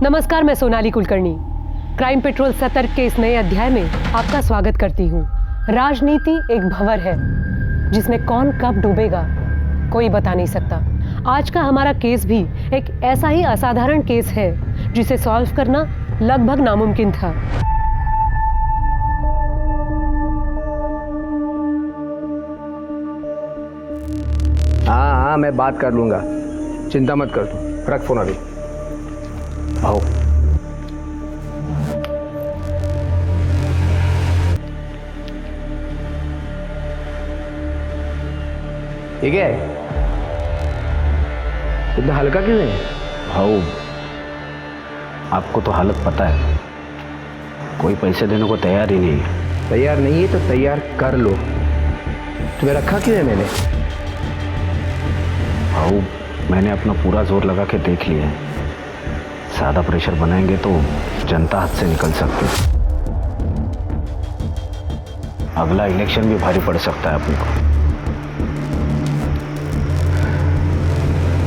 नमस्कार, मैं Sonali Kulkarni. Crime petrol सतर्क के इस नए अध्याय में आपका स्वागत करती हूँ। राजनीति एक भंवर है जिसमें कौन कब डूबेगा कोई बता नहीं सकता। आज का हमारा केस भी एक ऐसा ही असाधारण केस है जिसे सॉल्व करना लगभग नामुमकिन था। हाँ, मैं बात कर लूंगा, चिंता मत कर तू। रख फोन अभी। आओ। ठीक है, इतना हल्का क्यों है? भाऊ, आपको तो हालत पता है, कोई पैसे देने को तैयार ही नहीं है। तैयार नहीं है तो तैयार कर लो। तुम्हें रखा क्यों है मैंने? भाऊ, मैंने अपना पूरा जोर लगा के देख लिया है। ज़्यादा प्रेशर बनाएंगे तो जनता हाथ से निकल सकती है। अगला इलेक्शन भी भारी पड़ सकता है अपने को।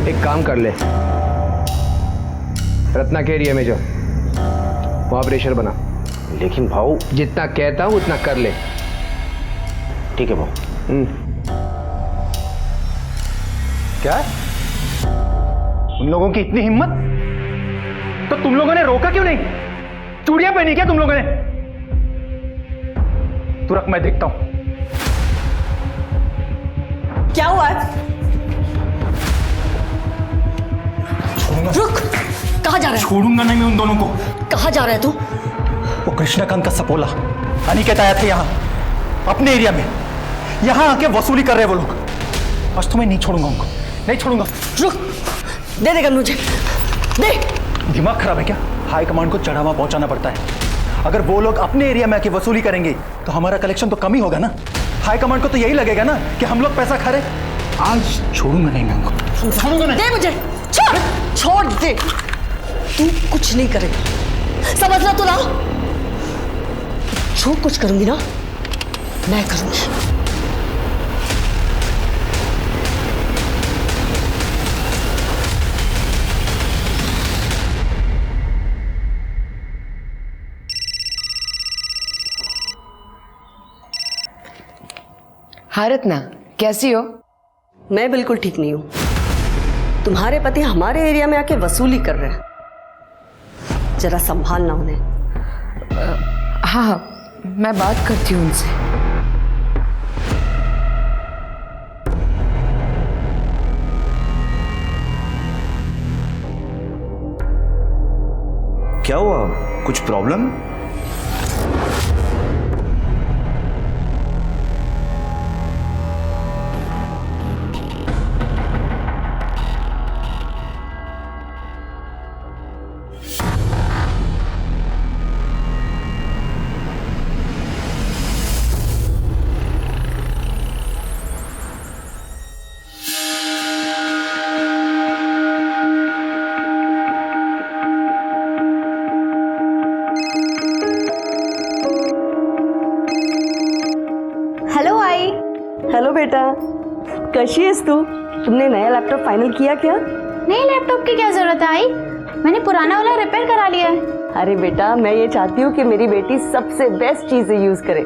एक काम कर ले, रत्ना के एरिया में जाओ, वहां प्रेशर बना। लेकिन भाऊ, जितना कहता हूं उतना कर ले। ठीक है भाऊ। क्या उन लोगों की इतनी हिम्मत? तो तुम लोगों ने रोका क्यों नहीं? चूड़ियां पहनी क्या तुम लोगों ने? तू रख, मैं देखता हूं। क्या हुआ? रुक, कहाँ जा रहा है? छोड़ूंगा नहीं मैं उन दोनों को। कहाँ जा रहा है तू? वो कृष्णकांत का सपोला अनिकेत आया था यहाँ अपने एरिया में, यहाँ आके वसूली कर रहे वो लोग। आज तो मैं नहीं छोड़ूंगा उनको, नहीं छोड़ूंगा। रुक, दे देगा मुझे, दे। दिमाग खराब है क्या? हाई कमांड को चढ़ावा पहुंचाना पड़ता है। अगर वो लोग अपने एरिया में आके वसूली करेंगे तो हमारा कलेक्शन तो कम ही होगा ना। हाई कमांड को तो यही लगेगा ना कि हम लोग पैसा खा रहे। आज छोड़ूंगा नहीं मैं उनको, छोड़ूंगा नहीं। दे मुझे, छोड़ दे। तू कुछ नहीं करेगा, समझ रहा तू ना? जो कुछ करूंगी ना मैं करूंगी। हाँ रत्ना, कैसी हो? मैं बिल्कुल ठीक नहीं हूं। तुम्हारे पति हमारे एरिया में आके वसूली कर रहे हैं, जरा संभालना उन्हें। हाँ, मैं बात करती हूँ उनसे। क्या हुआ? कुछ प्रॉब्लम? हेलो आई। हेलो बेटा, कैसी है तू? तुमने नया लैपटॉप फाइनल किया क्या? नए लैपटॉप की क्या जरूरत है आई? मैंने पुराना वाला रिपेयर करा लिया है। अरे बेटा, मैं ये चाहती हूँ कि मेरी बेटी सबसे बेस्ट चीजें यूज करे।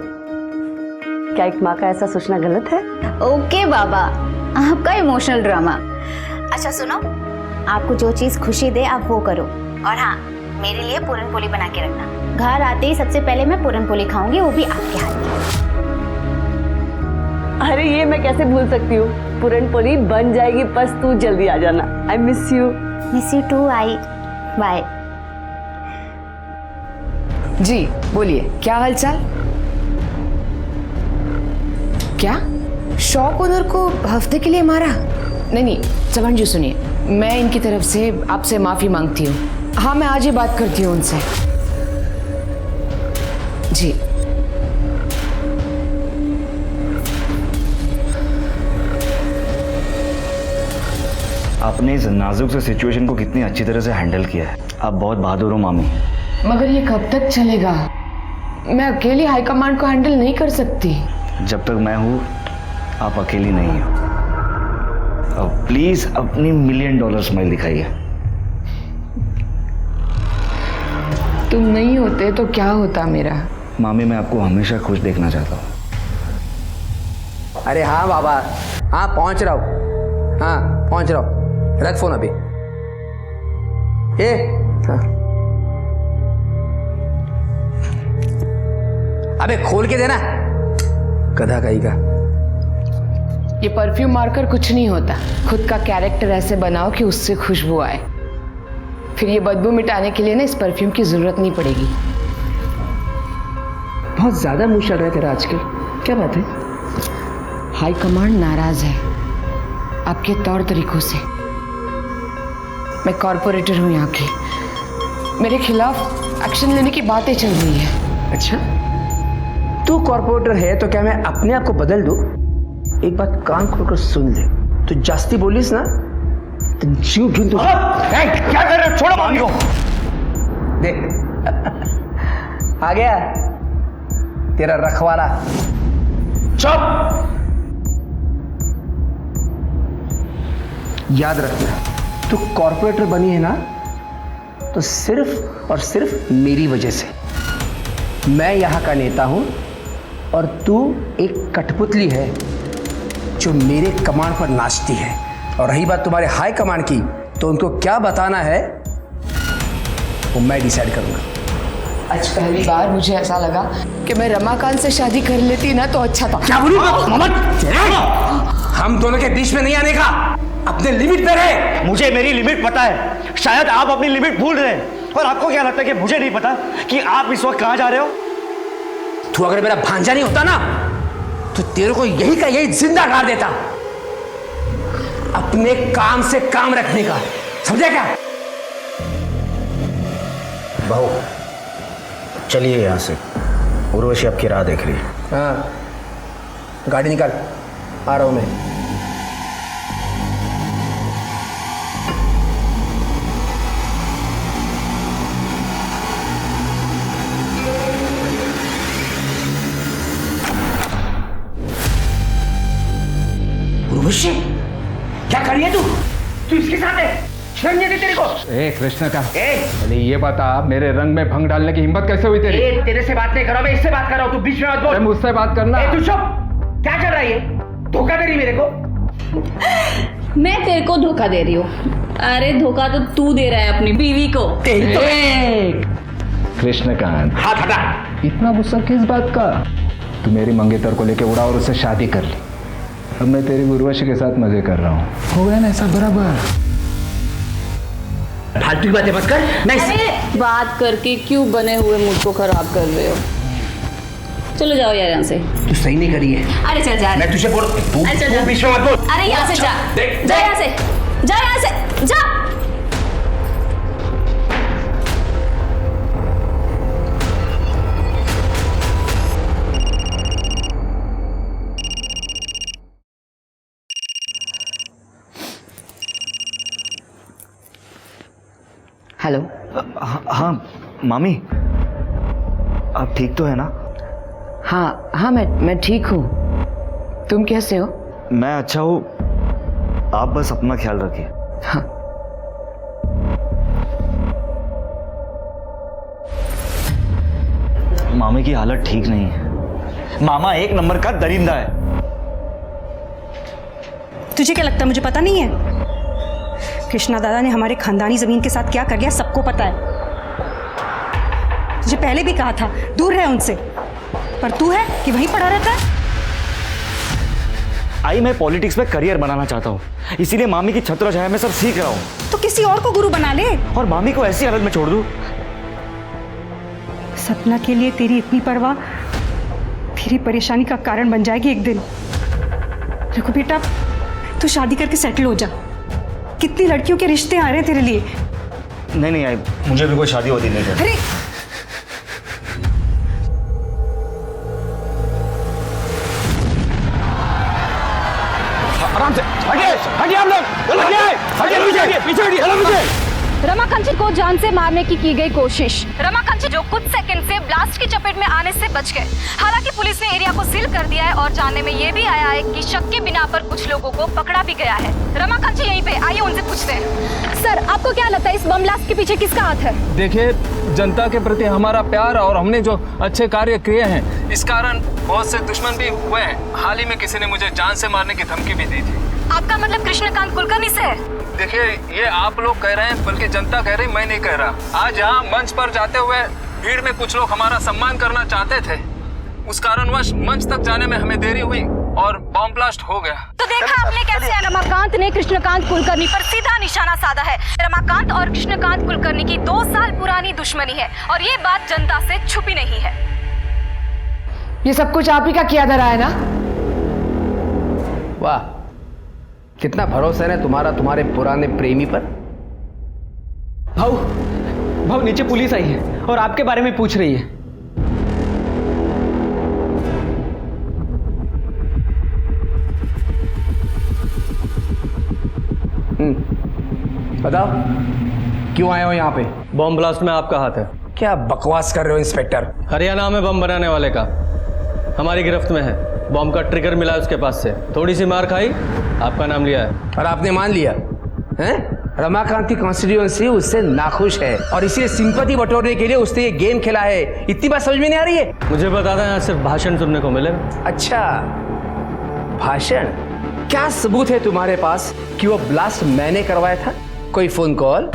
क्या एक माँ का ऐसा सोचना गलत है? ओके बाबा, आपका इमोशनल ड्रामा। अच्छा सुनो, आपको जो चीज खुशी दे आप वो करो। और हाँ, मेरे लिए पूरन पोली बना के रखना। घर आते ही सबसे पहले मैं पूरन पोली खाऊंगी, वो भी आपके हाथ की। अरे ये मैं कैसे भूल सकती हूँ, पूरन पोली बन जाएगी, बस तू जल्दी आ जाना। I miss you. Miss you too आई। बाय। जी बोलिए, क्या हालचाल? क्या शॉप ओनर को हफ्ते के लिए मारा? नहीं, चमन जी सुनिए, मैं इनकी तरफ से आपसे माफी मांगती हूँ। हाँ, मैं आज ही बात करती हूँ उनसे। जी आपने इस नाजुक से सिचुएशन को कितनी अच्छी तरह से हैंडल किया है। आप बहुत बहादुर हो मामी। मगर ये कब तक चलेगा? मैं अकेली हाई कमांड को हैंडल नहीं कर सकती। जब तक मैं हूँ आप अकेली नहीं हो। अब प्लीज अपनी $1 मिलियन स्माइल दिखाइए। तुम नहीं होते तो क्या होता मेरा? मामी, मैं आपको हमेशा खुश देखना चाहता हूँ। अरे हाँ बाबा, हाँ पहुंच रहा हूँ, हाँ पहुंच रहा हूँ, रख फोन अभी। हाँ। अबे खोल के देना, गधा कहीं का। ये परफ्यूम मारकर कुछ नहीं होता। खुद का कैरेक्टर ऐसे बनाओ कि उससे खुशबू आए, फिर ये बदबू मिटाने के लिए ना इस परफ्यूम की जरूरत नहीं पड़ेगी। बहुत ज्यादा मुंह चल रहा है तेरा आजकल, क्या बात है? हाई कमांड नाराज है आपके तौर तरीकों से। मैं कॉर्पोरेटर हूँ यहाँ की, मेरे खिलाफ एक्शन लेने की बातें चल रही है। अच्छा, तू कॉर्पोरेटर है तो क्या मैं अपने आप को बदल दूं? एक बात कान खोलकर सुन ले, तू जास्ती बोलिस ना तो जीव ढूंढ तू। क्या कर रहे हो? छोड़ो मामी को। देख आ गया तेरा रखवाला। चुप। याद रखना, तू कॉर्पोरेटर बनी है ना तो सिर्फ और सिर्फ मेरी वजह से। मैं यहाँ का नेता हूँ और तू एक कठपुतली है जो मेरे कमांड पर नाचती है। और रही बात तुम्हारे हाई कमांड की, तो उनको क्या बताना है वो मैं डिसाइड करूँगा। आज पहली बार मुझे ऐसा लगा कि मैं रमाकांत से शादी कर लेती ना तो अच्छा था। क्या बोली? हम दोनों के बीच में नहीं आने का, अपने लिमिट पे रहे। मुझे मेरी लिमिट पता है, शायद आप अपनी लिमिट भूल रहे हैं। और आपको क्या लगता है कि मुझे नहीं पता कि आप इस वक्त कहां जा रहे हो? तू अगर मेरा भांजा नहीं होता ना तो तेरे को यही का यही जिंदा गाड़ देता। अपने काम से काम रखने का, समझा क्या? बहू चलिए यहाँ से, उर्वशी आपकी राह देख रही है। हाँ, गाड़ी निकाल, आ रहा हूं मैं। उर्वशी, क्या कर रही है तू इसके साथ है? शर्म नहीं आती तेरे को? ए कृष्ण का, पहले ये बता, मेरे रंग में भंग डालने की हिम्मत कैसे हुई तेरी? तेरे से बात नहीं कर रहा, मैं इससे बात कर रहा हूं, तू बीच में मत बोल। मुझसे बात करना। तू चुप, क्या कर रहा है ये? धोखा दे रही मेरे को? मैं तेरे को धोखा दे रही हूँ? अरे धोखा तो तू दे रहा है अपनी बीवी को। कृष्णकांत, हाथ हटा। इतना गुस्सा किस बात का? तू मेरी मंगेतर को लेके उड़ा और उससे शादी कर ली। अब मैं तेरी उर्वशी के साथ मजे कर रहा हूँ। हो गया ना ऐसा बराबर? फालतू की बातें मत कर। अरे बात करके क्यों बने हुए मूड को खराब कर रहे हो? चलो जाओ यार यहाँ से। तू सही नहीं करी है। अरे चल जा। मैं तुझे बोल, अरे चल जा। तू बीच में मत बोल। अरे यहाँ से जा, जा यहाँ से, जा यहाँ से, जा। हेलो। हाँ मामी, आप ठीक तो है ना? हाँ हाँ, मैं ठीक हूँ। तुम कैसे हो? मैं अच्छा हूँ, आप बस अपना ख्याल रखिए। हाँ। मामी की हालत ठीक नहीं है। मामा एक नंबर का दरिंदा है। तुझे क्या लगता है मुझे पता नहीं है? कृष्णा दादा ने हमारे खानदानी जमीन के साथ क्या कर लिया सबको पता है। तुझे पहले भी कहा था दूर रहे उनसे, पर तू है कि वहीं पड़ा रहता है। आई, मैं पॉलिटिक्स में करियर बनाना चाहता हूँ, इसीलिए मामी की छत्र छाया में सब सीख रहा हूँ। तो किसी और को गुरु बना ले और मामी को ऐसी हालत में छोड़ दूँ? सपना के लिए तेरी इतनी परवाह तेरी परेशानी का कारण बन जाएगी एक दिन। देखो बेटा, तू शादी करके सेटल हो जा। कितनी लड़कियों के रिश्ते आ रहे हैं तेरे लिए। नहीं आई, मुझे भी कोई शादी होती नहीं है। अरे आराम से हटिए, हटिए आप लोग, हटिए, हटिए पीछे, पीछे हटिए, चलो पीछे। रमाकांत जी को जान से मारने की गई कोशिश। रमाकांत जी जो कुछ सेकंड से ब्लास्ट की चपेट में आने से बच गए। हालांकि पुलिस ने एरिया को सील कर दिया है और जानने में ये भी आया है कि शक के बिना पर कुछ लोगों को पकड़ा भी गया है। रमाकांत जी यहीं पे, आइए उनसे पूछते हैं। सर, आपको क्या लगता है इस बम ब्लास्ट के पीछे किसका हाथ है? देखिए, जनता के प्रति हमारा प्यार और हमने जो अच्छे कार्य किए हैं, इस कारण बहुत से दुश्मन भी हुए हैं। हाल ही में किसी ने मुझे जान से मारने की धमकी भी दी थी। आपका मतलब कृष्णकांत कुलकर्णी से? देखिए, ये आप लोग कह रहे हैं, बल्कि जनता कह रही, मैं नहीं कह रहा। आज यहाँ मंच पर जाते हुए भीड़ में कुछ लोग हमारा सम्मान करना चाहते थे, उस कारणवश मंच तक जाने में हमें देरी हुई और बम ब्लास्ट हो गया। तो देखा आपने कैसे रमाकांत ने कृष्णकांत कुलकर्णी पर सीधा निशाना साधा है। रमाकांत और कृष्णकांत कुलकर्णी की 2 साल पुरानी दुश्मनी है और ये बात जनता से छुपी नहीं है। ये सब कुछ आप ही का किया धरा है ना? वाह, कितना भरोसा है तुम्हारा तुम्हारे पुराने प्रेमी पर। भाऊ नीचे पुलिस आई है और आपके बारे में पूछ रही है। बताओ, क्यों आए हो यहाँ पे? बम ब्लास्ट में आपका हाथ है। क्या बकवास कर रहे हो इंस्पेक्टर? हरियाणा में बम बनाने वाले का हमारी गिरफ्त में है। बम का ट्रिगर मिला उसके पास से, थोड़ी सी मार खाई, आपका नाम लिया है और आपने मान लिया हैं? रमाकांत की कॉन्स्टिट्यूएंसी उससे नाखुश है और इसीलिए सिंपैथी बटोरने के लिए उसने ये गेम खेला है। इतनी बात समझ में नहीं आ रही है? मुझे बता दें, यहाँ सिर्फ भाषण सुनने को मिलेगा। अच्छा, भाषण? क्या सबूत है तुम्हारे पास कि वो ब्लास्ट मैंने करवाया था? कोई फोन कॉल,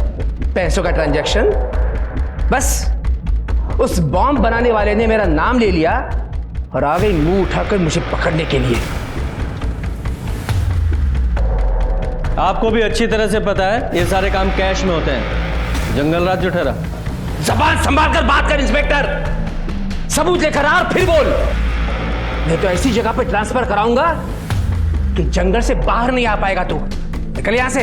पैसों का ट्रांजैक्शन? बस उस बॉम्ब बनाने वाले ने मेरा नाम ले लिया और आ गई मुंह उठाकर मुझे पकड़ने के लिए। आपको भी अच्छी तरह से पता है ये सारे काम कैश में होते हैं। जंगल राज जो ठहरा। जबान संभाल कर बात कर इंस्पेक्टर। सबूत लेकर आ और फिर बोल, नहीं तो ऐसी जगह पे ट्रांसफर कराऊंगा कि जंगल से बाहर नहीं आ पाएगा तू। निकल यहां से।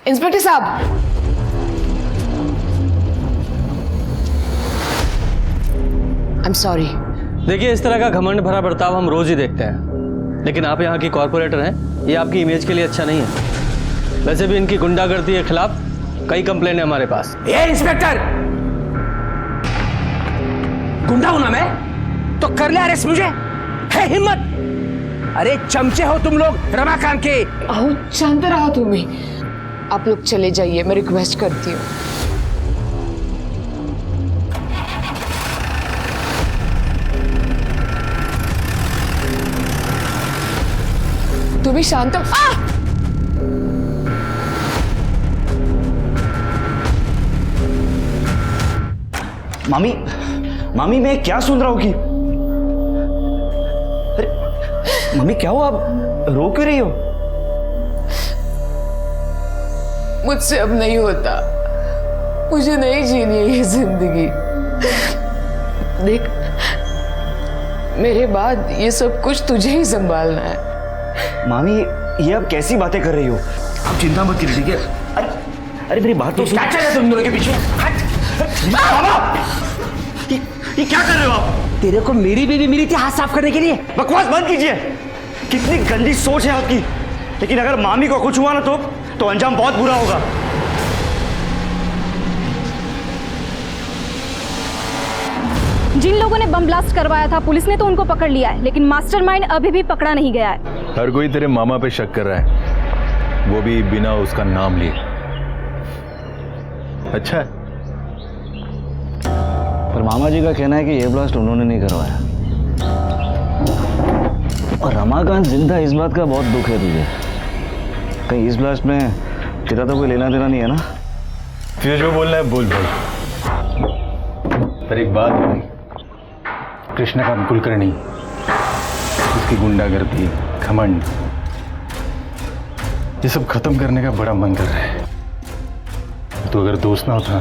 इंस्पेक्टर साहब, आई एम सॉरी। देखिए, इस तरह का घमंड भरा बर्ताव हम रोज ही देखते हैं, लेकिन आप यहाँ की कॉर्पोरेटर हैं, ये आपकी इमेज के लिए अच्छा नहीं है। वैसे भी इनकी गुंडागर्दी के खिलाफ कई कंप्लेंट है हमारे पास। ये इंस्पेक्टर, गुंडा हूं ना मैं तो कर ले अरेस्ट मुझे? है हिम्मत? अरे चमचे हो तुम लोग रमाकांत के। शांत रहो तुम भी। आप लोग चले जाइए, मैं रिक्वेस्ट करती हूँ। तुम भी शांत हो। मामी मैं क्या सुन रहा हूँ कि अरे मम्मी, क्या हुआ? आप रो क्यों रही हो? मुझसे अब नहीं होता, मुझे नहीं जीनी है ये जिंदगी। देख, मेरे बाद ये सब कुछ तुझे ही संभालना है। मामी, ये आप कैसी बातें कर रही हो? आप चिंता मत कीजिए, ठीक है? अरे मेरी बात तो सुन। क्या चल रहा है तुम दोनों के पीछे? ये क्या कर रहे हो आप? तेरे को मेरी बीवी मिली थी हाथ साफ करने के लिए। बकवास बंद कीजिए। कितनी गंदी सोच है आपकी। लेकिन अगर मामी को कुछ हुआ ना तो अंजाम बहुत बुरा होगा। जिन लोगों ने बम ब्लास्ट करवाया था, पुलिस ने तो उनको पकड़ लिया है, लेकिन मास्टरमाइंड अभी भी पकड़ा नहीं गया है। हर कोई तेरे मामा पे शक कर रहा है, वो भी बिना उसका नाम लिए। अच्छा है। पर मामा जी का कहना है कि ये ब्लास्ट उन्होंने नहीं करवाया। और रमाकांत जिंदा, इस बात का बहुत दुख है तुझे। कहीं इस ब्लास्ट में तेरा तो कोई लेना देना नहीं है ना? तुझे जो बोलना है बोल भाई। पर एक बात है भाई, कृष्णकांत कुलकर्णी, उसकी गुंडागर्दी, घमंड, ये सब खत्म करने का बड़ा मन कर रहा है। तो अगर दोस्त ना होता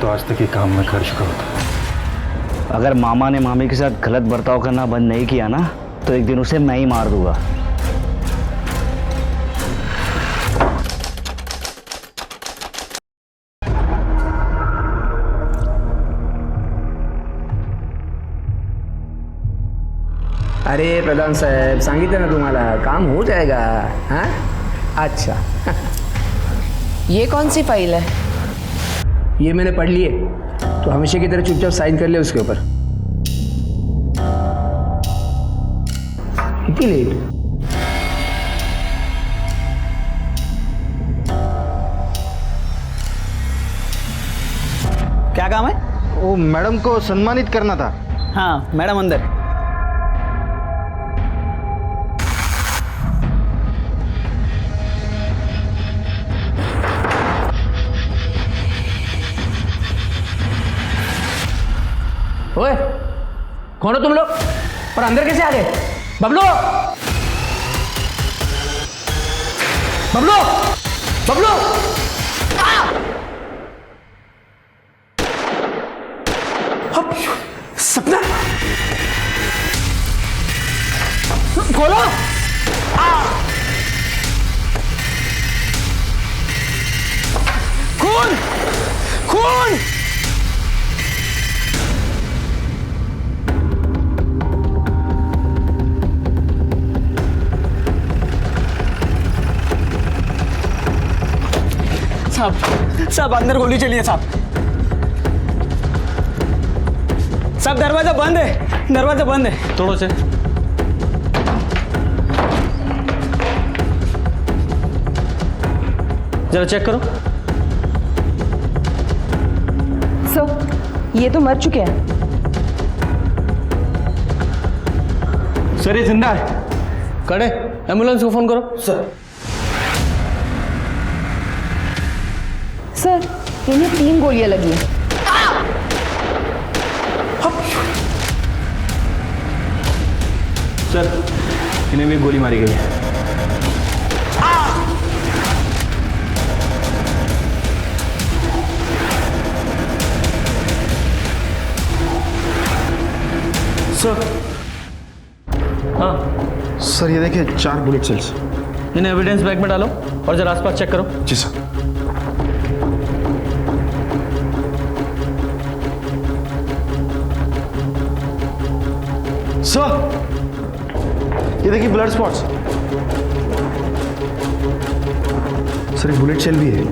तो आज तक ये काम मैं कर चुका होता। अगर मामा ने मामी के साथ गलत बर्ताव करना बंद नहीं किया ना, तो एक दिन उसे मैं ही मार दूंगा। अरे प्रधान साहेब, सांगितलं ना तुम्हाला, काम हो जाएगा. हाँ अच्छा. ये कौन सी फाइल है? ये मैंने पढ़ ली है, तो हमेशा की तरह चुपचाप साइन कर ले उसके ऊपर. इतनी लेट? क्या काम है? वो मैडम को सम्मानित करना था. हाँ मैडम अंदर. ओए, कौन हो तुम लोग और अंदर कैसे आ गए? बबलू, बबलू, बबलू. सपना, खोलो. खून, खून. साहब अंदर गोली चली है साहब. साहब दरवाजा बंद है, दरवाजा बंद है. तोड़ो से. जरा चेक करो. सर ये तो मर चुके हैं. सर ये जिंदा है. कड़े एम्बुलेंस को फोन करो. सर इन्हें 3 गोलियां लगी हैं. सर इन्हें भी गोली मारी गई है. सर. हाँ सर ये देखिए 4 बुलेट सेल्स. इन्हें एविडेंस बैग में डालो और जरा आसपास चेक करो. जी सर. सर ये देखिए ब्लड स्पॉट्स. सर एक बुलेट शेल भी है.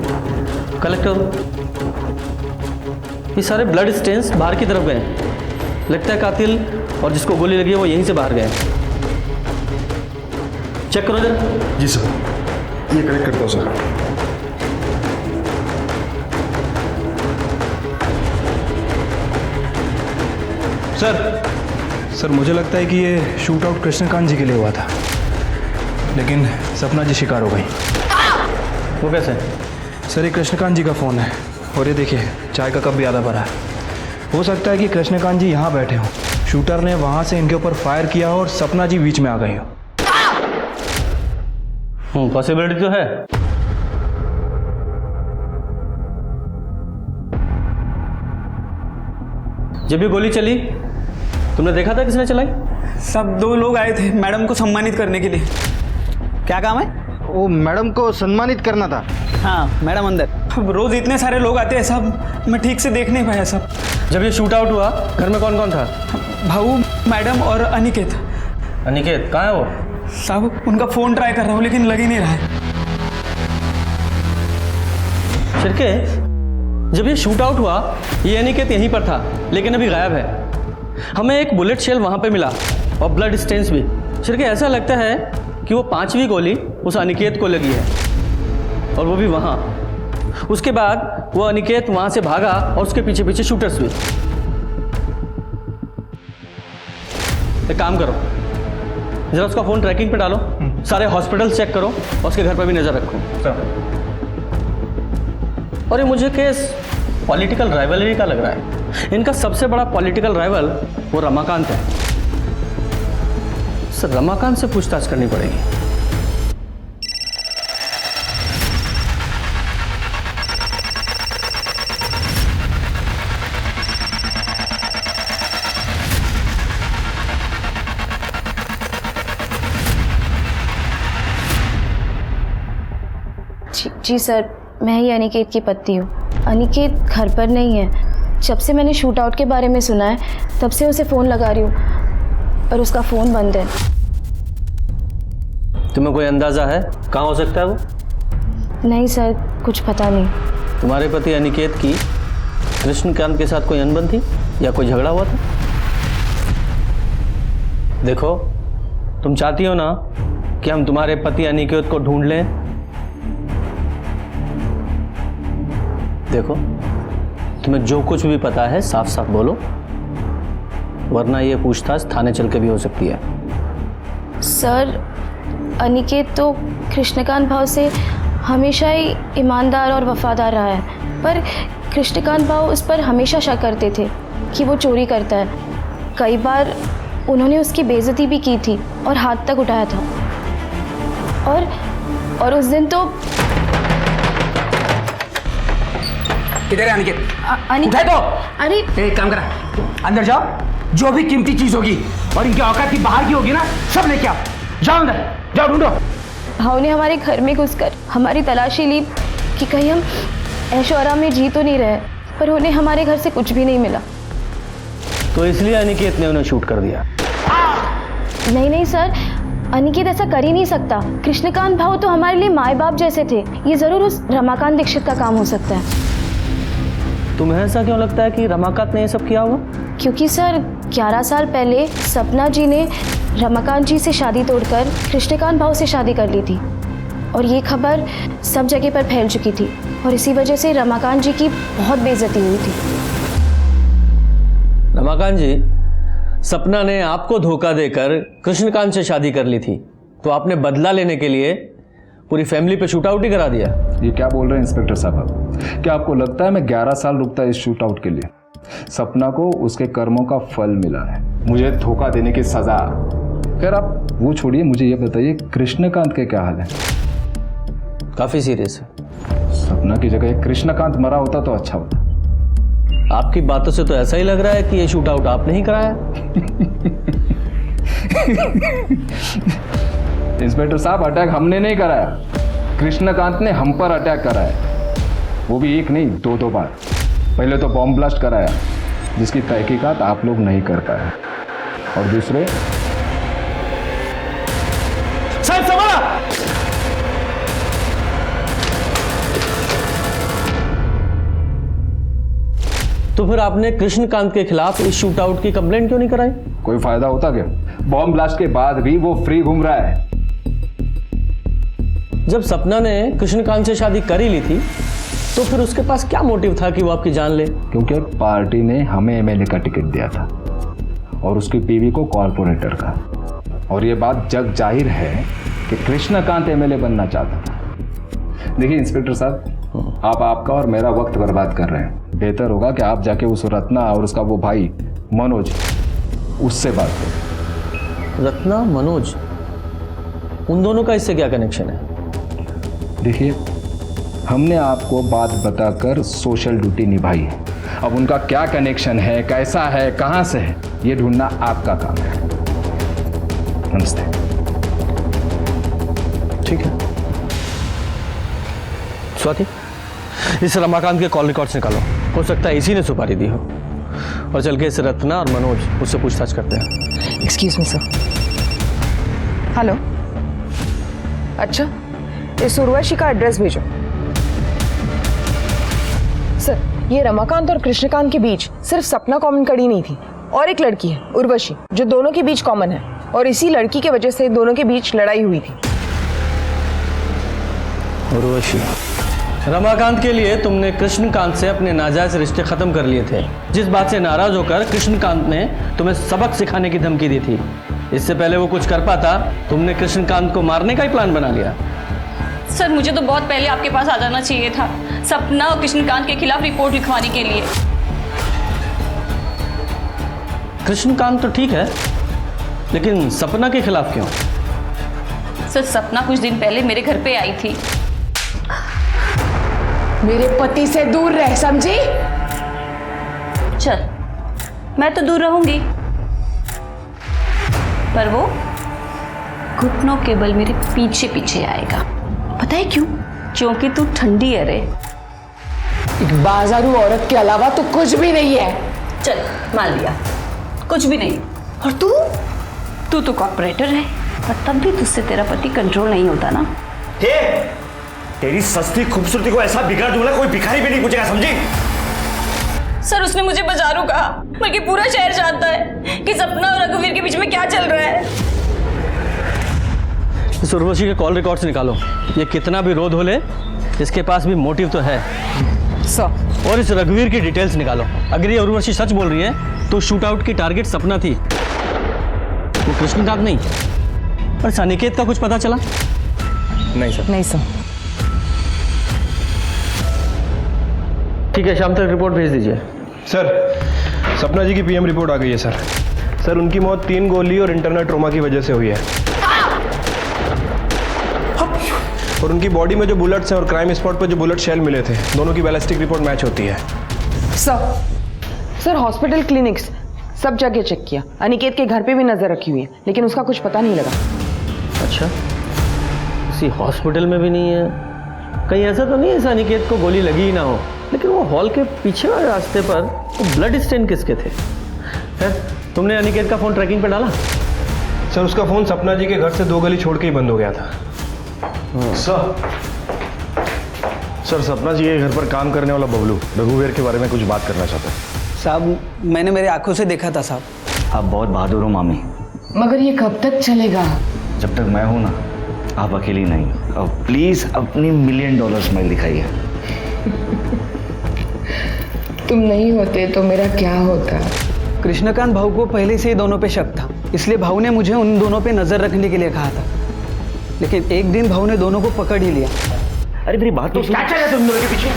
कलेक्ट करो. ये सारे ब्लड स्टेन्स बाहर की तरफ गए. लगता है कातिल और जिसको गोली लगी है वो यहीं से बाहर गए. चेक करो जरा. जी सर, ये कलेक्ट करता हूँ सर. सर मुझे लगता है कि ये शूट आउट कृष्णकांत जी के लिए हुआ था, लेकिन सपना जी शिकार हो गई. वो कैसे? सर ये कृष्णकांत जी का फ़ोन है और ये देखिए चाय का कप भी आधा भरा है. हो सकता है कि कृष्णकांत जी यहाँ बैठे हों, शूटर ने वहाँ से इनके ऊपर फायर किया हो और सपना जी बीच में आ गई हो. पॉसिबिलिटी तो है. जब ये गोली चली तुमने देखा था किसने चलाई? सब 2 लोग आए थे मैडम को सम्मानित करने के लिए. क्या काम है? वो मैडम को सम्मानित करना था. हाँ मैडम अंदर. अब रोज इतने सारे लोग आते हैं साहब, मैं ठीक से देख नहीं पाया साहब. जब ये शूट आउट हुआ घर में कौन कौन था? भाऊ, मैडम और अनिकेत. अनिकेत कहाँ है वो? साहब उनका फ़ोन ट्राई कर रहा हूँ लेकिन लग ही नहीं रहा है. शिरके, जब ये शूट आउट हुआ ये अनिकेत यहीं पर था लेकिन अभी गायब है. हमें एक बुलेट शेल वहाँ पे मिला और ब्लड स्टेन्स भी. शिरके ऐसा लगता है कि वो 5वीं गोली उस अनिकेत को लगी है और वो भी वहाँ. उसके बाद वो अनिकेत वहाँ से भागा और उसके पीछे पीछे शूटर्स भी. एक काम करो, जरा उसका फ़ोन ट्रैकिंग पे डालो, सारे हॉस्पिटल चेक करो और उसके घर पर भी नज़र रखो. और ये मुझे केस पॉलिटिकल राइवलरी का लग रहा है. इनका सबसे बड़ा पॉलिटिकल राइवल वो रमाकांत है. सर रमाकांत से पूछताछ करनी पड़ेगी. जी सर, मैं ही अनिकेत की पत्नी हूँ. अनिकेत घर पर नहीं है. जब से मैंने शूट आउट के बारे में सुना है तब से उसे फ़ोन लगा रही हूँ पर उसका फ़ोन बंद है। तुम्हें कोई अंदाजा है कहाँ हो सकता है वो? नहीं सर, कुछ पता नहीं। तुम्हारे पति अनिकेत की कृष्णकांत के साथ कोई अनबन थी या कोई झगड़ा हुआ था? देखो, तुम चाहती हो ना कि हम तुम्हारे पति अनिकेत को ढूंढ लें? देखो, तुम्हें जो कुछ भी पता है साफ साफ बोलो, वरना ये पूछताछ थाने चल के भी हो सकती है। सर, अनिकेत तो कृष्णकांत भाव से हमेशा ही ईमानदार और वफादार रहा है, पर कृष्णकांत भाव उस पर हमेशा शक करते थे कि वो चोरी करता है। कई बार उन्होंने उसकी बेइज्जती भी की थी और हाथ तक उठाया था। और उस दिन तो किधर है अनिकेत? अनिकेत तो अरे एक काम करा, अंदर जाओ, जो भी कीमती चीज होगी और इनकी औकात की बाहर की होगी ना, सब लेके आओ। जाओ अंदर, जाओ ढूंढो। भाव ने हमारे घर में घुसकर हमारी तलाशी ली कि कहीं हम ऐशो आराम में जी तो नहीं रहे, पर उन्हें हमारे घर से कुछ भी नहीं मिला। तो इसलिए अनिकेत ने उन्हें शूट कर दिया? नहीं सर, अनिकेत ऐसा कर ही नहीं सकता। कृष्णकांत भाव तो हमारे लिए माए बाप जैसे थे। ये जरूर उस रमाकांत दीक्षित का काम हो सकता है। तुम्हें ऐसा क्यों लगता है कि रमाकांत ने ये सब किया होगा? क्योंकि सर 11 साल पहले सपना जी ने रमाकांत जी से शादी तोड़कर कृष्णकांत भाव से शादी कर ली थी और ये खबर सब जगह पर फैल चुकी थी और इसी वजह से रमाकांत जी की बहुत बेइज्जती हुई थी। रमाकांत जी, सपना ने आपको धोखा देकर कृष्णकांत से शादी कर ली थी, तो आपने बदला लेने के लिए पूरी फैमिली पे शूट आउट ही करा दिया। ये क्या बोल रहे हैं इंस्पेक्टर साहब? क्या आपको लगता है मैं 11 साल रुकता इस शूट आउट के लिए? सपना को उसके कर्मों का फल मिला है, मुझे धोखा देने की सजा। खैर आप वो छोड़िए, मुझे ये बताइए कृष्णकांत के क्या हाल है? काफी सीरियस है। सपना की जगह कृष्णकांत मरा होता तो अच्छा होता। आपकी बातों से तो ऐसा ही लग रहा है कि ये शूट आउट आपने ही कराया। इंस्पेक्टर साहब, अटैक हमने नहीं कराया, कृष्णकांत ने हम पर अटैक कराया, वो भी एक नहीं 2 बार। पहले तो बॉम्ब ब्लास्ट कराया जिसकी तहकीकात आप लोग नहीं कर पाए, और दूसरे तो फिर आपने कृष्णकांत के खिलाफ इस शूट आउट की कंप्लेंट क्यों नहीं कराई? कोई फायदा होता क्या? बॉम्ब ब्लास्ट के बाद भी वो फ्री घूम रहा है। जब सपना ने कृष्णकांत से शादी कर ही ली थी तो फिर उसके पास क्या मोटिव था कि वो आपकी जान ले? क्योंकि पार्टी ने हमें एमएलए का टिकट दिया था और उसकी बीवी को कॉर्पोरेटर का, और ये बात जग जाहिर है कि कृष्णकांत एमएलए बनना चाहता था। देखिए इंस्पेक्टर साहब, आप आपका और मेरा वक्त बर्बाद कर रहे हैं। बेहतर होगा कि आप जाके उस रत्ना और उसका वो भाई मनोज, उससे बात करें। रत्ना, मनोज, उन दोनों का इससे क्या कनेक्शन है? देखिए, हमने आपको बात बताकर सोशल ड्यूटी निभाई है। अब उनका क्या कनेक्शन है, कैसा है, कहां से है, ये ढूंढना आपका काम है। नमस्ते। ठीक है स्वाति, इस रमाकांत के कॉल रिकॉर्ड्स निकालो, हो सकता है इसी ने सुपारी दी हो, और चल के इस रत्ना और मनोज उससे पूछताछ करते हैं। Excuse me sir. हेलो, अच्छा, इस उर्वशी का एड्रेस भेजो। सर, ये रमाकांत और कृष्णकांत के बीच सिर्फ सपना कॉमन कड़ी नहीं थी, और एक लड़की है उर्वशी जो दोनों के बीच कॉमन है, और इसी लड़की के वजह से दोनों के बीच लड़ाई हुई थी। उर्वशी, रमाकांत के लिए तुमने कृष्णकांत से अपने नाजायज रिश्ते खत्म कर लिए थे, जिस बात से नाराज होकर कृष्णकांत ने तुम्हें सबक सिखाने की धमकी दी थी। इससे पहले वो कुछ कर पाता, तुमने कृष्णकांत को मारने का ही प्लान बना लिया। सर, मुझे तो बहुत पहले आपके पास आ जाना चाहिए था, सपना और कृष्णकांत के खिलाफ रिपोर्ट लिखवाने के लिए। कृष्णकांत तो ठीक है, लेकिन सपना के खिलाफ क्यों? सर, सपना कुछ दिन पहले मेरे घर पे आई थी। मेरे पति से दूर रह, समझी? चल, मैं तो दूर रहूंगी, पर वो घुटनों के बल मेरे पीछे पीछे आएगा। पता है क्यों? क्योंकि तू ठंडी है रे। एक बाजारू औरत के अलावा तो कुछ भी नहीं है। चल, मान लिया, कुछ भी नहीं। और तू तू तो कॉर्पोरेटर है और तब भी तुझसे तेरा पति कंट्रोल नहीं होता ना। हे, तेरी सस्ती खूबसूरती को ऐसा बिगाड़ दूंगा कोई भिखारी भी नहीं पूछेगा, समझी? सर उसने मुझे बाजारू कहा, बल्कि पूरा शहर जानता है कि सपना और रघुवीर के बीच में क्या चल रहा है। इस उर्वशी के कॉल रिकॉर्ड्स निकालो। ये कितना भी रोध हो ले, इसके पास भी मोटिव तो है। सर और इस रघुवीर की डिटेल्स निकालो। अगर ये उर्वशी सच बोल रही है तो शूट आउट की टारगेट सपना थी, वो कृष्णकांत नहीं। और अनिकेत का कुछ पता चला? नहीं सर। नहीं सर। ठीक है, शाम तक रिपोर्ट भेज दीजिए। सर, सपना जी की पीएम रिपोर्ट आ गई है सर। सर, उनकी मौत 3 गोली और इंटरनल ट्रोमा की वजह से हुई है। और उनकी बॉडी में जो बुलेट्स हैं और क्राइम स्पॉट पर जो बुलेट शेल मिले थे, दोनों की बैलिस्टिक रिपोर्ट मैच होती है। सर हॉस्पिटल, क्लिनिक्स सब जगह चेक किया। अनिकेत के घर पे भी नजर रखी हुई है, लेकिन उसका कुछ पता नहीं लगा। अच्छा, किसी हॉस्पिटल में भी नहीं है? कहीं ऐसा तो नहीं है अनिकेत को गोली लगी ही ना हो? लेकिन वो हॉल के पीछे वाले रास्ते पर वो ब्लड स्टेन किसके थे? तुमने अनिकेत का फोन ट्रैकिंग पे डाला? सर, उसका फोन सपना जी के घर से 2 गली छोड़ के ही बंद हो गया था। सर, सपना जी के घर पर काम करने वाला बबलू रघुवीर के बारे में कुछ बात करना चाहता है। साहब, मैंने मेरे आंखों से देखा था साहब। आप बहुत बहादुर हो मामी। मगर ये कब तक चलेगा? जब तक मैं हूं ना, आप अकेली नहीं। अब प्लीज अपनी $1 मिलियन स्माइल दिखाइए। तुम नहीं होते तो मेरा क्या होता? कृष्णकांत भाऊ को पहले से ही दोनों पे शक था, इसलिए भाऊ ने मुझे उन दोनों पे नजर रखने के लिए कहा था। लेकिन एक दिन भाऊ ने दोनों को पकड़ ही लिया। अरे मेरी बात तो सुनो। क्या चल रहा है तुम दोनों के पीछे?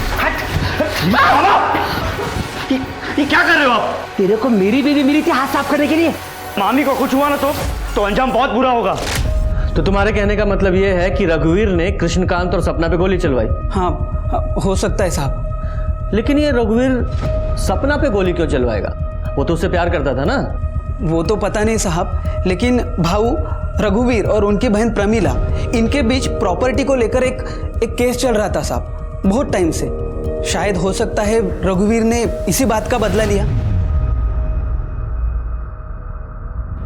ये क्या कर रहे हो आप? तेरे को मेरी बीवी मिली थी हाथ साफ करने के लिए। मामी को कुछ हुआ ना तो अंजाम बहुत बुरा होगा। तो तुम्हारे कहने का मतलब ये है कि रघुवीर ने कृष्णकांत और सपना पे गोली चलवाई? हाँ, हो सकता है साहब। लेकिन ये रघुवीर सपना पे गोली क्यों चलवाएगा? वो तो उससे प्यार करता था ना। वो तो पता नहीं साहब, लेकिन भाऊ रघुवीर और उनकी बहन प्रमीला, इनके बीच प्रॉपर्टी को लेकर एक केस चल रहा था साहब, बहुत टाइम से। शायद हो सकता है रघुवीर ने इसी बात का बदला लिया।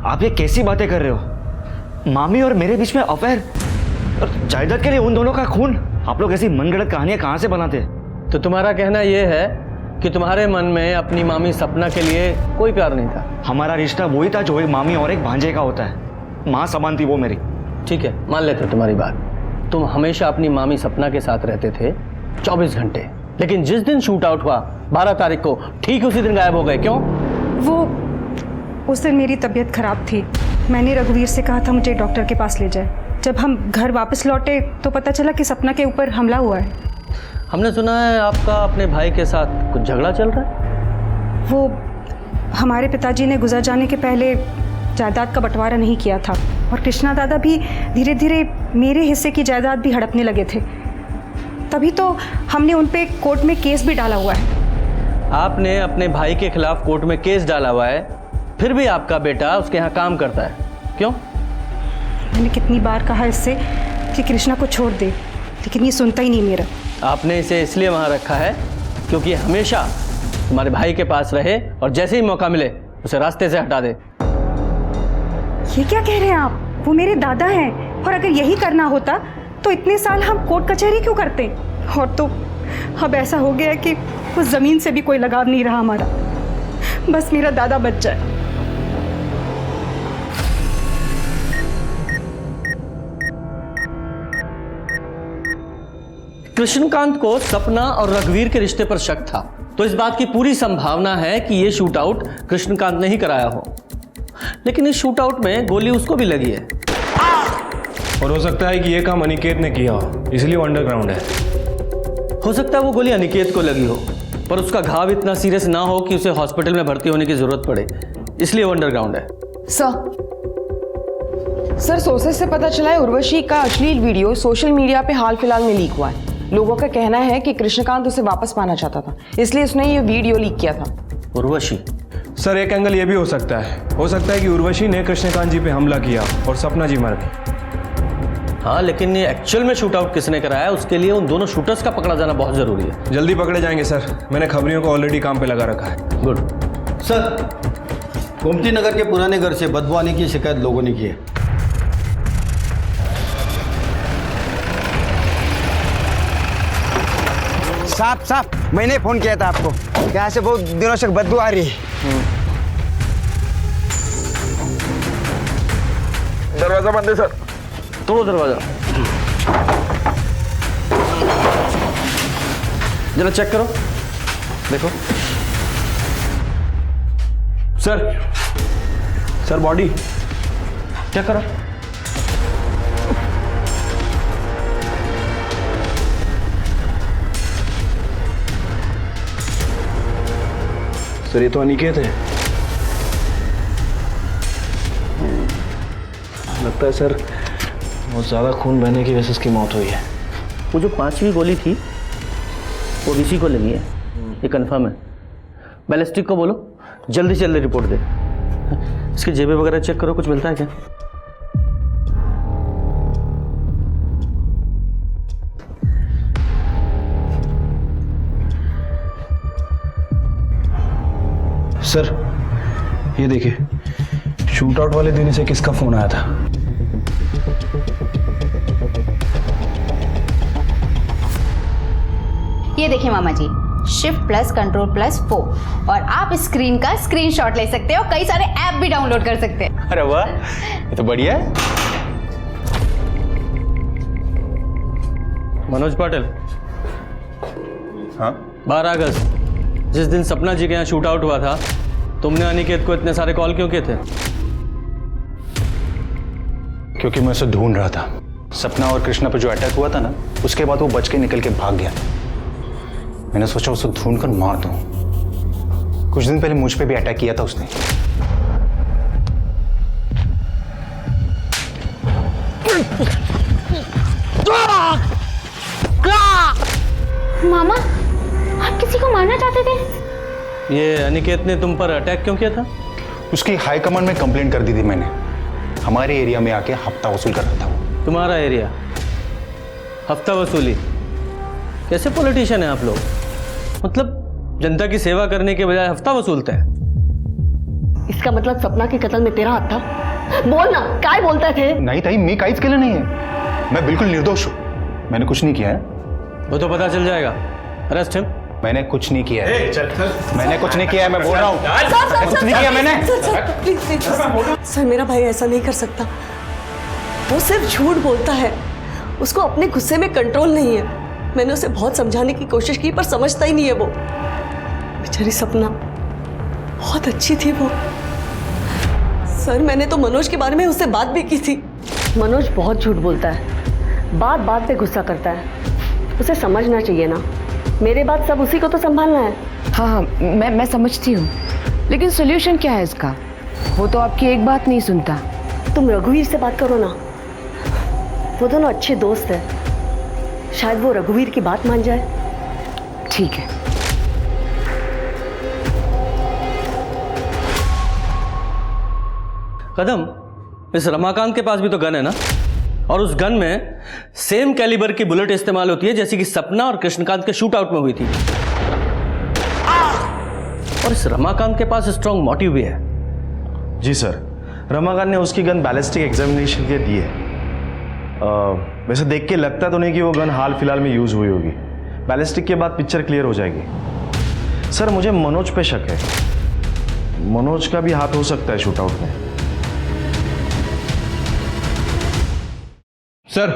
आप ये कैसी बातें कर रहे हो? मामी और मेरे बीच में अफेयर और जायदाद के लिए उन दोनों का खून? आप लोग ऐसी मनगढ़ंत कहानियां कहां से बनाते हैं? तो तुम्हारा कहना यह है कि तुम्हारे मन में अपनी मामी सपना के लिए कोई प्यार नहीं था? हमारा रिश्ता वही था जो एक मामी और एक भांजे का होता है। माँ समान थी वो मेरी। ठीक है, मान लेते हो तुम्हारी बात। तुम हमेशा अपनी मामी सपना के साथ रहते थे 24 घंटे, लेकिन जिस दिन शूट आउट हुआ 12 तारीख को, ठीक उसी दिन गायब हो गए। क्यों? उस दिन मेरी तबीयत खराब थी। मैंने रघुवीर से कहा था मुझे डॉक्टर के पास ले जाए। जब हम घर वापस लौटे तो पता चला कि सपना के ऊपर हमला हुआ है। हमने सुना है आपका अपने भाई के साथ कुछ झगड़ा चल रहा है। वो हमारे पिताजी ने गुजर जाने के पहले जायदाद का बंटवारा नहीं किया था, और कृष्णा दादा भी धीरे धीरे मेरे हिस्से की जायदाद भी हड़पने लगे थे। तभी तो हमने उन पे कोर्ट में केस भी डाला हुआ है। आपने अपने भाई के खिलाफ कोर्ट में केस डाला हुआ है, फिर भी आपका बेटा उसके यहाँ काम करता है। क्यों? मैंने कितनी बार कहा इससे कि कृष्णा को छोड़ दे, लेकिन ये सुनता ही नहीं मेरा। आपने इसे इसलिए वहाँ रखा है क्योंकि हमेशा तुम्हारे भाई के पास रहे और जैसे ही मौका मिले उसे रास्ते से हटा दे। ये क्या कह रहे हैं आप? वो मेरे दादा हैं, और अगर यही करना होता तो इतने साल हम कोर्ट कचहरी क्यों करते? और तो अब ऐसा हो गया है कि उस ज़मीन से भी कोई लगाव नहीं रहा हमारा। बस मेरा दादा बच जाए। कृष्णकांत को सपना और रघुवीर के रिश्ते पर शक था, तो इस बात की पूरी संभावना है कि यह शूट आउट कृष्णकांत ने ही कराया हो। लेकिन इस शूट आउट में गोली उसको भी लगी है। और हो सकता है कि यह काम अनिकेत ने किया हो, इसलिए वो अंडरग्राउंड है। हो सकता है वो गोली अनिकेत को लगी हो, पर उसका घाव इतना सीरियस ना हो कि उसे हॉस्पिटल में भर्ती होने की जरूरत पड़े, इसलिए वो अंडरग्राउंड है। सर सोर्सेस से पता चला है उर्वशी का अश्लील वीडियो सोशल मीडिया पे हाल फिलहाल में लीक हुआ है। लोगों का कहना है कि कृष्णकांत उसे वापस पाना चाहता था, इसलिए उसने ये वीडियो लीक किया था। उर्वशी? सर, एक एंगल ये भी हो सकता है कि उर्वशी ने कृष्णकांत जी पे हमला किया और सपना जी मर गई। हाँ, लेकिन ये एक्चुअल में शूट आउट किसने कराया, उसके लिए उन दोनों शूटर्स का पकड़ा जाना बहुत जरूरी है। जल्दी पकड़े जाएंगे सर, मैंने खबरियों को ऑलरेडी काम पे लगा रखा है। गुड। सर, गोमती नगर के पुराने घर से बदबू आने की शिकायत लोगों ने की है। साहब मैंने फोन किया था आपको, यहाँ से बहुत दिनों से बदबू आ रही है। दरवाजा बंद है सर। तोड़ो दरवाजा, जरा चेक करो, देखो। सर बॉडी चेक करो। सर ये तो अनिकेत है। लगता है सर बहुत ज़्यादा खून बहने की वजह से इसकी मौत हुई है। वो जो 5वीं गोली थी वो इसी को लगी है, ये कंफर्म है। बैलिस्टिक को बोलो जल्दी से जल्दी रिपोर्ट दे। इसकी जेबें वगैरह चेक करो, कुछ मिलता है क्या? सर ये देखिए, शूट आउट वाले दिन से किसका फोन आया था? ये देखिए मामा जी, शिफ्ट प्लस कंट्रोल प्लस 4 और आप स्क्रीन का स्क्रीनशॉट ले सकते हो, कई सारे ऐप भी डाउनलोड कर सकते हैं। अरे वाह, ये तो बढ़िया है। मनोज पाटिल। हाँ 12 अगस्त जिस दिन सपना जी के यहाँ शूट आउट हुआ था, तुमने अनिकेत को इतने सारे कॉल क्यों किए थे? क्योंकि मैं उसे ढूंढ रहा था। सपना और कृष्णा पर जो अटैक हुआ था ना, उसके बाद वो बच के निकल के भाग गया। मैंने सोचा उसे ढूंढकर मार दूं। कुछ दिन पहले मुझ पे भी अटैक किया था उसने। मामा, आप किसी को मारना चाहते थे? ये अनिकेत ने तुम पर अटैक क्यों किया था? उसकी हाई कमांड में कंप्लेंट कर दी थी मैंने। हमारे एरिया में आके हफ्ता वसूल कर रहा था वो। तुम्हारा एरिया हफ्ता वसूली? कैसे पॉलिटिशियन है आप लोग? मतलब जनता की सेवा करने के बजाय हफ्ता वसूलते हैं। इसका मतलब सपना के कत्ल में तेरा हाथ था? बोल ना, काय बोलते थे? नहीं ताई, मी काइच के लिए नहीं है। मैं बिल्कुल निर्दोष हूँ, मैंने कुछ नहीं किया है। वो तो पता चल जाएगा। Arrest him. मैंने कुछ नहीं किया है। मैंने कुछ नहीं किया है, मैं बोल रहा हूँ कुछ नहीं किया मैंने। सर मेरा भाई ऐसा नहीं कर सकता, वो सिर्फ झूठ बोलता है, उसको अपने गुस्से में कंट्रोल नहीं है। मैंने उसे बहुत समझाने की कोशिश की पर समझता ही नहीं है वो। बेचारी सपना बहुत अच्छी थी वो। सर मैंने तो मनोज के बारे में उससे बात भी की थी। मनोज बहुत झूठ बोलता है, बात बात पे गुस्सा करता है, उसे समझना चाहिए ना। मेरे बात सब उसी को तो संभालना है। हाँ मैं समझती हूँ, लेकिन सोल्यूशन क्या है इसका? वो तो आपकी एक बात नहीं सुनता। तुम रघुवीर से बात करो ना, वो दोनों अच्छे दोस्त हैं, शायद वो रघुवीर की बात मान जाए। ठीक है। कदम, इस रमाकांत के पास भी तो गन है ना, और उस गन में सेम कैलिबर की बुलेट इस्तेमाल होती है जैसी कि सपना और कृष्णकांत के शूट आउट में हुई थी। और इस रमाकांत के पास स्ट्रॉन्ग मोटिव भी है। जी सर, रमाकांत ने उसकी गन बैलिस्टिक एग्जामिनेशन के दी है। वैसे देख के लगता तो नहीं कि वो गन हाल फिलहाल में यूज हुई होगी। बैलिस्टिक के बाद पिक्चर क्लियर हो जाएगी। सर मुझे मनोज पे शक है, मनोज का भी हाथ हो सकता है शूट आउट में। सर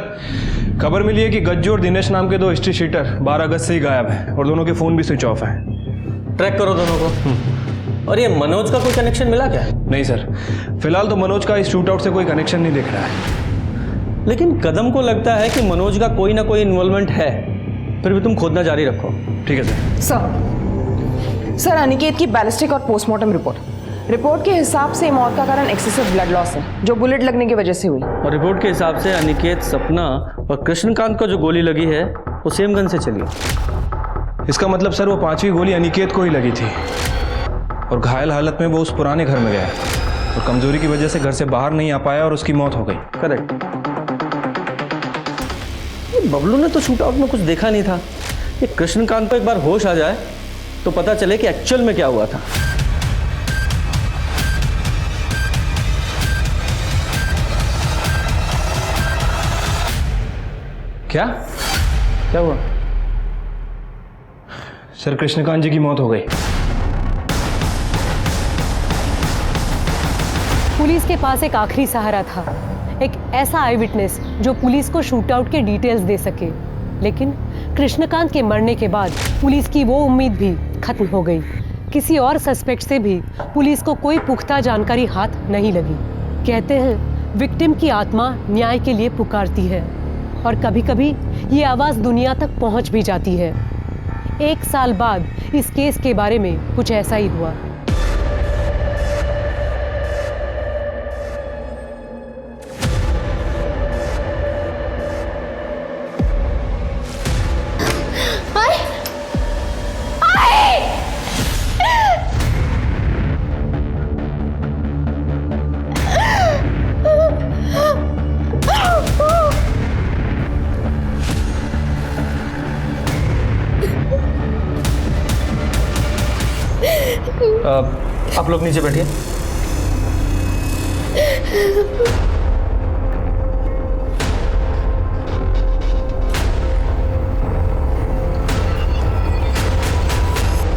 खबर मिली है कि गज्जू और दिनेश नाम के 2 हिस्ट्री शीटर 12 अगस्त से ही गायब हैं और दोनों के फोन भी स्विच ऑफ हैं। ट्रैक करो दोनों को। और ये मनोज का कोई कनेक्शन मिला क्या? नहीं सर, फिलहाल तो मनोज का इस शूट आउट से कोई कनेक्शन नहीं दिख रहा है। लेकिन कदम को लगता है कि मनोज का कोई ना कोई इन्वॉल्वमेंट है, फिर भी तुम खोदना जारी रखो। ठीक है सर। सर अनिकेत की बैलिस्टिक और पोस्टमार्टम रिपोर्ट के हिसाब से मौत का कारण एक्सेसिव ब्लड लॉस है, जो बुलेट लगने की वजह से हुई। और रिपोर्ट के हिसाब से अनिकेत, सपना और कृष्णकांत को जो गोली लगी है वो सेम गन से चली। इसका मतलब सर वो 5वीं गोली अनिकेत को ही लगी थी और घायल हालत में वो उस पुराने घर में गया और कमजोरी की वजह से घर से बाहर नहीं आ पाया और उसकी मौत हो गई। करेक्ट। बबलू ने तो शूट आउट में कुछ देखा नहीं था। ये कृष्णकांत को एक बार होश आ जाए तो पता चले कि एक्चुअल में क्या हुआ था। क्या क्या हुआ? सर, कृष्णकांत जी की मौत हो गई। पुलिस के पास एक आखिरी सहारा था, एक ऐसा आई विटनेस जो पुलिस को शूटआउट के डिटेल्स दे सके। लेकिन कृष्णकांत के मरने के बाद पुलिस की वो उम्मीद भी खत्म हो गई। किसी और सस्पेक्ट से भी पुलिस को कोई पुख्ता जानकारी हाथ नहीं लगी। कहते हैं विक्टिम की आत्मा न्याय के लिए पुकारती है और कभी-कभी ये आवाज़ दुनिया तक पहुंच भी जाती है। 1 साल बाद इस केस के बारे में कुछ ऐसा ही हुआ। आप लोग नीचे बैठिए।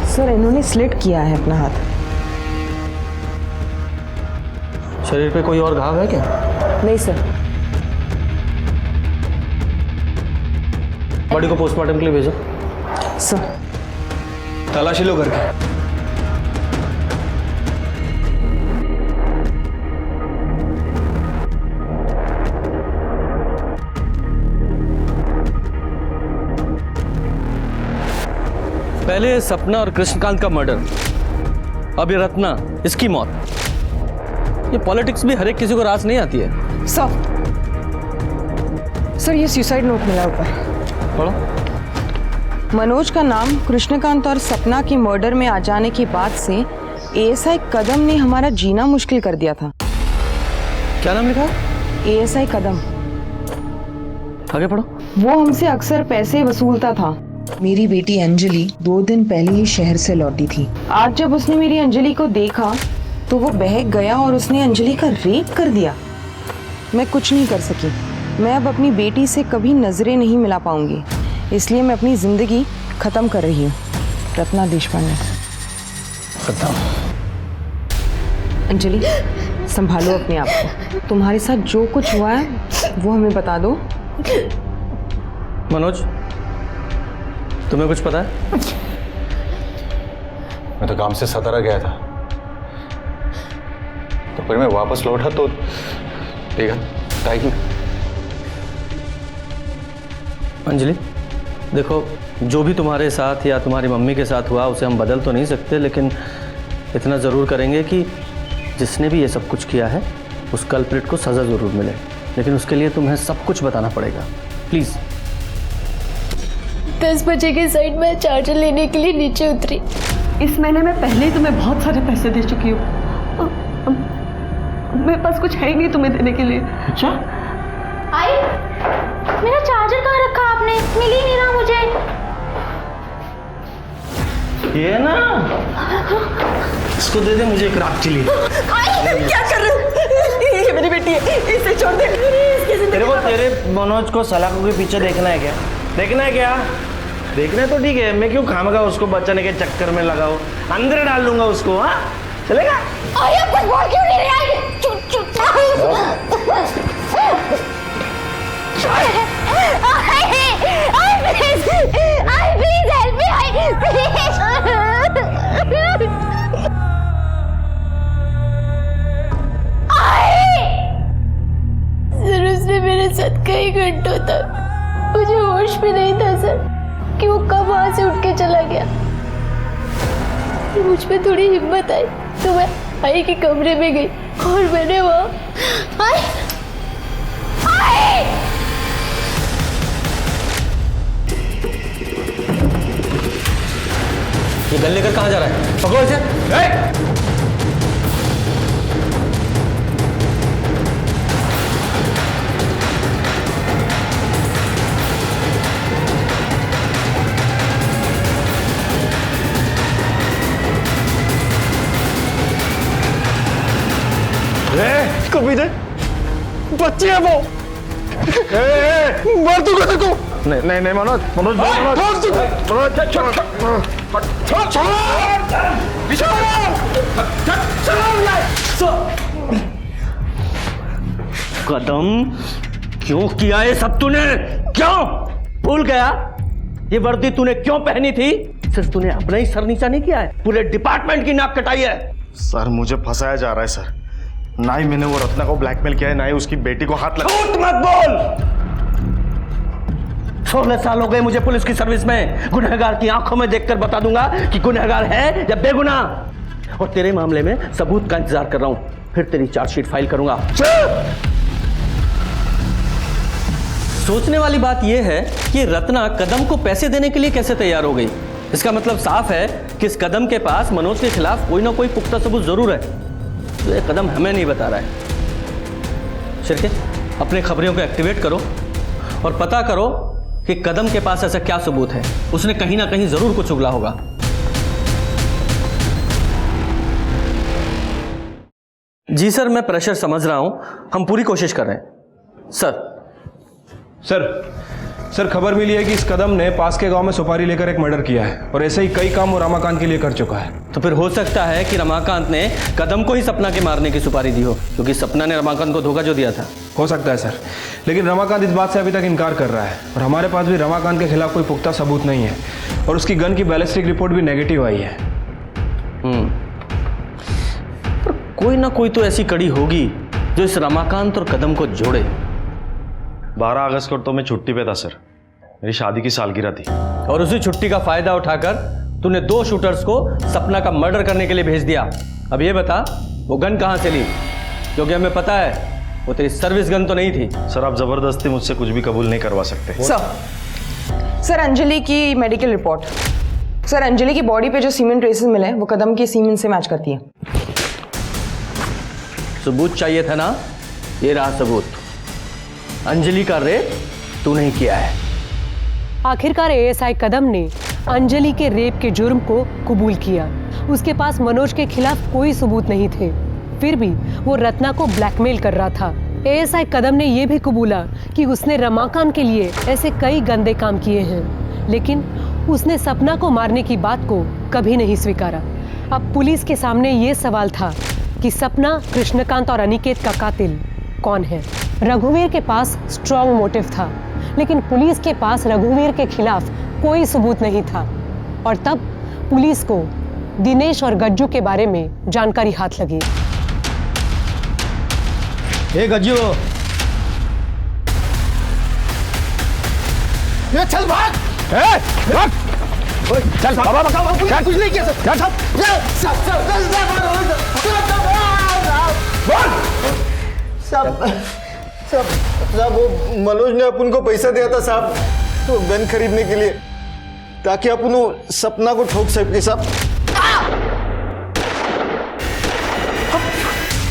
सर, इन्होंने स्लिट किया है अपना हाथ। शरीर पे कोई और घाव है क्या? नहीं सर। बॉडी को पोस्टमार्टम के लिए भेजो। सर। तलाशी लो घर की। पहले सपना और कृष्णकांत का मर्डर, अब ये रत्ना, इसकी मौत। ये पॉलिटिक्स भी हर एक किसी को रास नहीं आती है। सर, ये सुसाइड नोट मिला ऊपर। पढ़ो। मनोज का नाम कृष्णकांत और सपना की मर्डर में आ जाने के बाद से एएसआई कदम ने हमारा जीना मुश्किल कर दिया था। क्या नाम लिखा? एएसआई कदम। आगे पढ़ो। वो हमसे अक्सर पैसे वसूलता था। मेरी बेटी अंजलि 2 दिन पहले ही शहर से लौटी थी। आज जब उसने मेरी अंजलि को देखा तो वो बहक गया और उसने अंजलि का रेप कर दिया। मैं कुछ नहीं कर सकी। मैं अब अपनी बेटी से कभी नजरें नहीं मिला पाऊंगी, इसलिए मैं अपनी जिंदगी खत्म कर रही हूँ। रत्ना देशपांडे। अंजलि, संभालो अपने आप को। तुम्हारे साथ जो कुछ हुआ है वो हमें बता दो। मनोज, तुम्हें कुछ पता है? मैं तो काम से सतारा गया था, तो फिर मैं वापस लौटा तो देखा टाइम। अंजलि, देखो, जो भी तुम्हारे साथ या तुम्हारी मम्मी के साथ हुआ उसे हम बदल तो नहीं सकते, लेकिन इतना ज़रूर करेंगे कि जिसने भी ये सब कुछ किया है उस कल्प्रिट को सज़ा ज़रूर मिले। लेकिन उसके लिए तुम्हें सब कुछ बताना पड़ेगा, प्लीज़। 10 बजे के साइड में चार्जर लेने के लिए नीचे उतरी। इस महीने में पहले ही तुम्हें बहुत सारे पैसे दे चुकी हूँ। मेरे पास कुछ है ही नहीं तुम्हें देने के लिए। अच्छा? आई, मेरा चार्जर कहाँ रखा आपने? मिल ही नहीं रहा मुझे। ये ना, इसको दे दे मुझे एक रात चिली। क्या कर रहे हो? ये मेरी बेटी है, इसे छोड़ दे। तेरे को तेरे मनोज को सलाखों के पीछे देखना है क्या? देखना है क्या? देखना है तो ठीक है, मैं क्यों खामगा उसको बचाने के चक्कर में लगाओ? अंदर डाल लूंगा उसको। हाँ, चलेगा? आई, आप कुछ बोल क्यों नहीं रहे? आई, चुप चुप। आई प्लीज हेल्प मी। आई प्लीज। सर, उसने मेरे साथ कई घंटों तक, मुझे होश भी नहीं था सर कि वो कब वहां से उठ के चला गया। मुझ पे थोड़ी हिम्मत आई तो मैं आई के कमरे में गई और मैंने वहां आई ये गन लेकर कहाँ जा रहा है? पकड़ो इसे। कभी दे, बच्ची है वो। मार दूंगा तेरे को। नहीं नहीं नहीं मनोज मनोज कदम क्यों किया ये सब तूने? क्यों भूल गया ये वर्दी तूने क्यों पहनी थी? सिर्फ तूने अपना ही सर नीचा नहीं किया है, पूरे डिपार्टमेंट की नाक कटाई है। सर मुझे फंसाया जा रहा है सर। ना ही मैंने वो रत्ना को ब्लैकमेल किया है, ना ही उसकी बेटी को हाथ लगा। झूठ मत बोल। 16 साल हो गए मुझे पुलिस की सर्विस में। गुनहगार की आंखों में देखकर बता दूंगा कि गुनहगार है या बेगुनाह। और तेरे मामले में सबूत का इंतजार कर रहा हूं, फिर तेरी चार्जशीट फाइल करूंगा। सोचने वाली बात यह है कि रत्ना कदम को पैसे देने के लिए कैसे तैयार हो गई। इसका मतलब साफ है कि इस कदम के पास मनोज के खिलाफ कोई ना कोई पुख्ता सबूत जरूर है, तो ये कदम हमें नहीं बता रहा है। शिरके, अपने खबरियों को एक्टिवेट करो और पता करो कि कदम के पास ऐसा क्या सबूत है। उसने कहीं ना कहीं जरूर कुछ उगला होगा। जी सर, मैं प्रेशर समझ रहा हूं, हम पूरी कोशिश कर रहे हैं। सर खबर मिली है कि इस कदम ने पास के गांव में सुपारी लेकर एक मर्डर किया है और ऐसे ही कई काम वो रमाकांत के लिए कर चुका है। तो फिर हो सकता है कि रमाकांत ने कदम को ही सपना के मारने की सुपारी दी हो, क्योंकि सपना ने रमाकांत को धोखा जो दिया था। हो सकता है सर, लेकिन रमाकांत इस बात से अभी तक इनकार कर रहा है और हमारे पास भी रमाकांत के खिलाफ कोई पुख्ता सबूत नहीं है और उसकी गन की बैलिस्टिक रिपोर्ट भी नेगेटिव आई है। पर कोई ना कोई तो ऐसी कड़ी होगी जो इस रमाकांत और कदम को जोड़े। 12 अगस्त को तो मैं छुट्टी पे था सर, मेरी शादी की सालगिरह थी। और उसी छुट्टी का फायदा उठाकर तूने 2 शूटर्स को सपना का मर्डर करने के लिए भेज दिया। अब ये बता, वो गन कहां से ली? क्योंकि हमें पता है वो तेरी सर्विस गन तो नहीं थी। सर आप जबरदस्ती मुझसे कुछ भी कबूल नहीं करवा सकते। सर अंजलि की मेडिकल रिपोर्ट। सर अंजलि की बॉडी पे जो सीमेंट ट्रेसेस मिले वो कदम की सीमेंट से मैच करती है। सबूत चाहिए था ना, ये रहा सबूत। अंजलि का रेप तूने ही किया है। आखिरकार एएसआई कदम ने अंजलि के रेप के जुर्म को कबूल किया। उसके पास मनोज के खिलाफ कोई सबूत नहीं थे, फिर भी वो रत्ना को ब्लैकमेल कर रहा था। एएसआई कदम ने यह भी कबूला कि उसने रमाकांत के लिए ऐसे कई गंदे काम किए हैं, लेकिन उसने सपना को मारने की बात को कभी नहीं स्वीकारा। अब पुलिस के सामने ये सवाल था कि सपना, कृष्णकांत और अनिकेत का कातिल कौन है। रघुवीर के पास स्ट्रॉन्ग मोटिव था, लेकिन पुलिस के पास रघुवीर के खिलाफ कोई सबूत नहीं था। और तब पुलिस को दिनेश और गज्जू के बारे में जानकारी हाथ लगी। ए गज्जू, ये चल भाग! चल बाबा क्या कुछ नहीं किया साहब वो मनोज ने अपन को पैसा दिया था साहब, तो गन खरीदने के लिए, ताकि अपन वो सपना को ठोक सके साहब।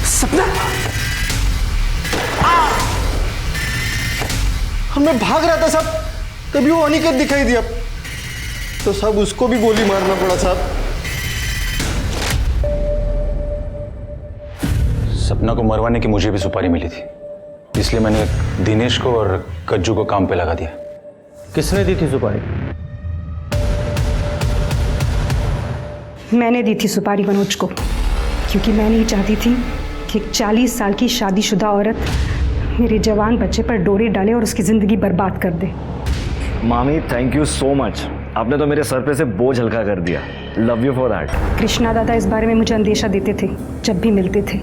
सपना हमें भाग रहा था साहब, तभी वो अनिकेत दिखाई दिया, तो साहब उसको भी गोली मारना पड़ा साहब। सपना को मरवाने की मुझे भी सुपारी मिली थी, इसलिए मैंने दिनेश को और गज्जू को काम पे लगा दिया। किसने दी थी सुपारी? मैंने दी थी सुपारी मनोज को, क्योंकि मैं नहीं चाहती थी कि एक 40 साल की शादीशुदा औरत मेरे जवान बच्चे पर डोरी डाले और उसकी जिंदगी बर्बाद कर दे। मामी थैंक यू सो मच, आपने तो मेरे सर पे से बोझ हल्का कर दिया। Love you for that. Krishna दादा इस बारे में मुझे अंदेशा देते थे जब भी मिलते थे।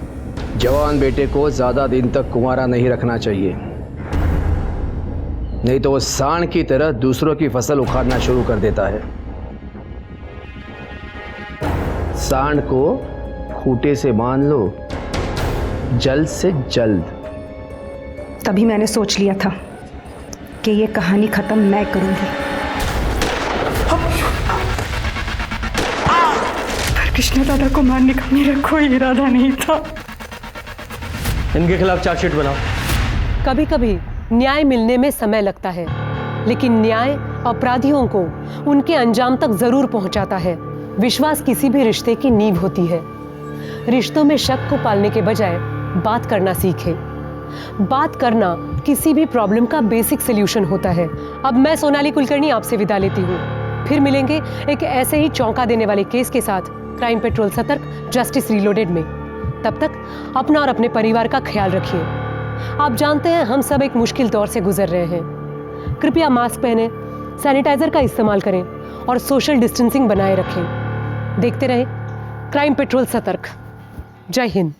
जवान बेटे को ज्यादा दिन तक कुंवारा नहीं रखना चाहिए, नहीं तो वो सांड की तरह दूसरों की फसल उखाड़ना शुरू कर देता है। सांड को खूंटे से बांध लो, जल्द से जल्द। तभी मैंने सोच लिया था कि ये कहानी खत्म मैं करूंगी। पर कृष्णा दादा को मारने का मेरा कोई इरादा नहीं था। इनके खिलाफ चार्जशीट बनाओ। कभी कभी न्याय मिलने में समय लगता है, लेकिन न्याय अपराधियों को उनके अंजाम तक जरूर पहुंचाता है। विश्वास किसी भी रिश्ते की नींव होती है। रिश्तों में शक को पालने के बजाय बात करना सीखें। बात करना किसी भी प्रॉब्लम का बेसिक सोल्यूशन होता है। अब मैं सोनाली कुलकर्णी आपसे विदा लेती हूँ। फिर मिलेंगे एक ऐसे ही चौंका देने वाले केस के साथ क्राइम पेट्रोल सतर्क जस्टिस रीलोडेड में। तब तक अपना और अपने परिवार का ख्याल रखिए। आप जानते हैं हम सब एक मुश्किल दौर से गुजर रहे हैं। कृपया मास्क पहने, सैनिटाइजर का इस्तेमाल करें और सोशल डिस्टेंसिंग बनाए रखें। देखते रहें क्राइम पेट्रोल सतर्क। जय हिंद।